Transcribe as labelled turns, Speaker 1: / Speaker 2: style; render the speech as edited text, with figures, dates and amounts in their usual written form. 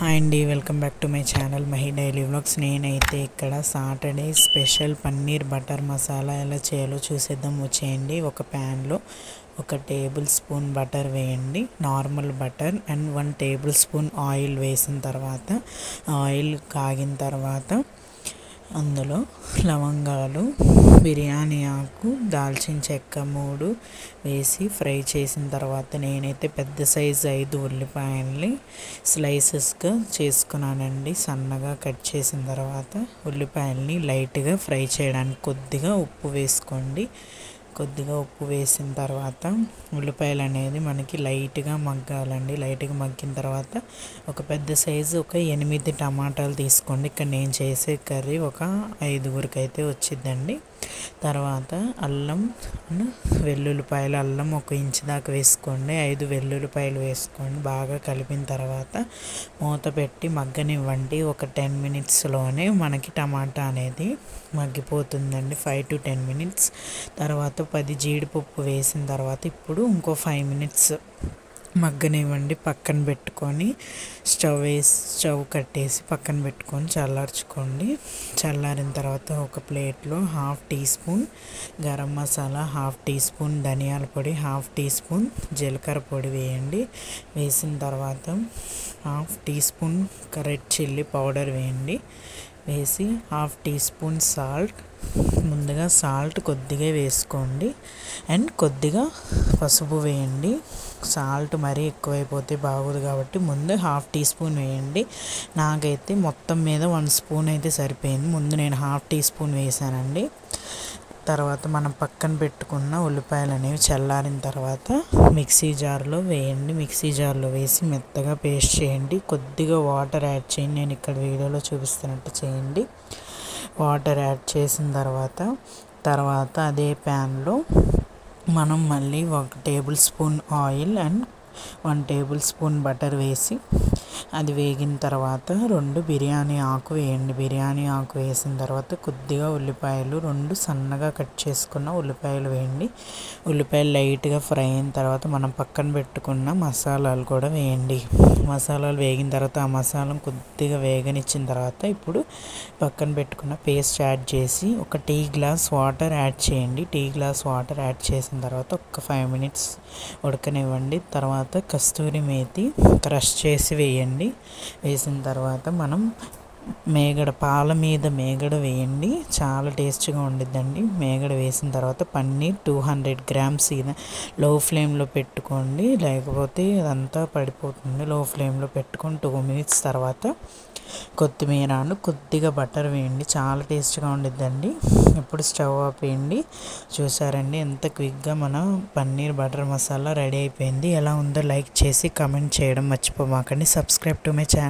Speaker 1: Hi అండి, welcome back to my channel Mahi daily vlogs. నేనైతే ఇక్కడ Saturday special paneer butter masala ఎలా చేయాలో చూసేద్దాం వచ్చేయండి. ఒక ప్యాన్లో 1 టేబుల్ స్పూన్ బటర్ వేయండి, normal butter, and 1 table spoon oil వేసిన తర్వాత ఆయిల్ కాగిన తర్వాత అందులో లవంగాలు, బిర్యానీ ఆకు, దాల్చిన చెక్క 3 వేసి ఫ్రై చేసిన తర్వాత నేనైతే పెద్ద సైజు 5 ఉల్లిపాయల్ని స్లైసెస్గా చేసుకున్నానండి. సన్నగా కట్ చేసిన తర్వాత ఉల్లిపాయల్ని లైట్గా ఫ్రై చేయడానికి కొద్దిగా ఉప్పు వేసుకోండి. కొద్దిగా ఉప్పు వేసిన తర్వాత ఉల్లిపాయలు అనేది మనకి లైట్గా మగ్గాలండి. లైట్గా మగ్గిన తర్వాత ఒక పెద్ద సైజు 8 టమాటాలు తీసుకోండి. ఇక్కడ నేను చేసే కర్రీ ఒక 5గురికి అయితే వచ్చిందండి. తర్వాత అల్లం, వెల్లుల్లిపాయలు, అల్లం 1 ఇంచు దాకా వేసుకోండి. 5 వెల్లుల్లిపాయలు వేసుకోండి. బాగా కలిపిన తర్వాత మూత పెట్టి మగ్గనివ్వండి. ఒక 10 మినిట్స్లోనే మనకి టమాటా అనేది మగ్గిపోతుందండి. 5 to 10 మినిట్స్ తర్వాత 10 జీడిపప్పు వేసిన తర్వాత ఇప్పుడు ఇంకో 5 మినిట్స్ మగ్గనివ్వండి. పక్కన పెట్టుకొని స్టవ్ కట్టేసి పక్కన పెట్టుకొని చల్లార్చుకోండి. చల్లారిన తర్వాత ఒక ప్లేట్లో 1/2 teaspoon garam masala, 1/2 teaspoon ధనియాల పొడి, 1/2 టీ స్పూన్ జీలకర్ర పొడి వేయండి. వేసిన తర్వాత 1/2 teaspoon red chilli powder వేయండి. వేసి 1/2 టీ స్పూన్ సాల్ట్, ముందుగా సాల్ట్ కొద్దిగా వేసుకోండి. అండ్ కొద్దిగా పసుపు వేయండి. సాల్ట్ మరీ ఎక్కువైపోతే బాగోదు కాబట్టి ముందు 1/2 టీ స్పూన్ వేయండి. నాకైతే మొత్తం మీద 1 స్పూన్ అయితే సరిపోయింది. ముందు నేను 1/2 టీ స్పూన్ వేసానండి. తర్వాత మనం పక్కన పెట్టుకున్న ఉల్లిపాయలు అనేవి చల్లారిన తర్వాత మిక్సీ జార్లో వేయండి. మిక్సీ జార్లో వేసి మెత్తగా పేస్ట్ చేయండి. కొద్దిగా వాటర్ యాడ్ చేయండి. నేను ఇక్కడ వీడియోలో చూపిస్తున్నట్టు చేయండి. వాటర్ యాడ్ చేసిన తర్వాత అదే ప్యాన్లో మనం మళ్ళీ 1 table spoon oil and 1 table spoon butter వేసి అది వేగిన తర్వాత 2 బిర్యానీ ఆకు వేయండి. బిర్యానీ ఆకు వేసిన తర్వాత కొద్దిగా ఉల్లిపాయలు, 2 సన్నగా కట్ చేసుకున్న ఉల్లిపాయలు వేయండి. ఉల్లిపాయలు లైట్గా ఫ్రై అయిన తర్వాత మనం పక్కన పెట్టుకున్న మసాలాలు కూడా వేయండి. మసాలాలు వేగిన తర్వాత ఆ మసాలాను కొద్దిగా వేగనిచ్చిన తర్వాత ఇప్పుడు పక్కన పెట్టుకున్న పేస్ట్ యాడ్ చేసి 1 టీ గ్లాస్ వాటర్ యాడ్ చేయండి. టీ గ్లాస్ వాటర్ యాడ్ చేసిన తర్వాత ఒక 5 మినిట్స్ ఉడకనివ్వండి. తర్వాత కస్తూరి మేతి క్రష్ చేసి వేయండి. వేసిన తర్వాత మనం పాల మీద మేగడ వేయండి. చాలా టేస్ట్గా ఉండిద్దండి. మేగడ వేసిన తర్వాత పన్నీర్ 200 గ్రామ్స్ లో ఫ్లేమ్లో పెట్టుకోండి, లేకపోతే అదంతా పడిపోతుంది. లో ఫ్లేమ్లో పెట్టుకొని 2 మినిట్స్ తర్వాత కొత్తిమీరను కొద్దిగా బటర్ వేయండి. చాలా టేస్ట్గా ఉండిద్దండి. ఇప్పుడు స్టవ్ ఆపేయండి. చూసారండి ఎంత క్విక్గా మన పన్నీర్ బటర్ మసాలా రెడీ అయిపోయింది. ఎలా ఉందో లైక్ చేసి కమెంట్ చేయడం మర్చిపోమాకండి. Subscribe to my channel.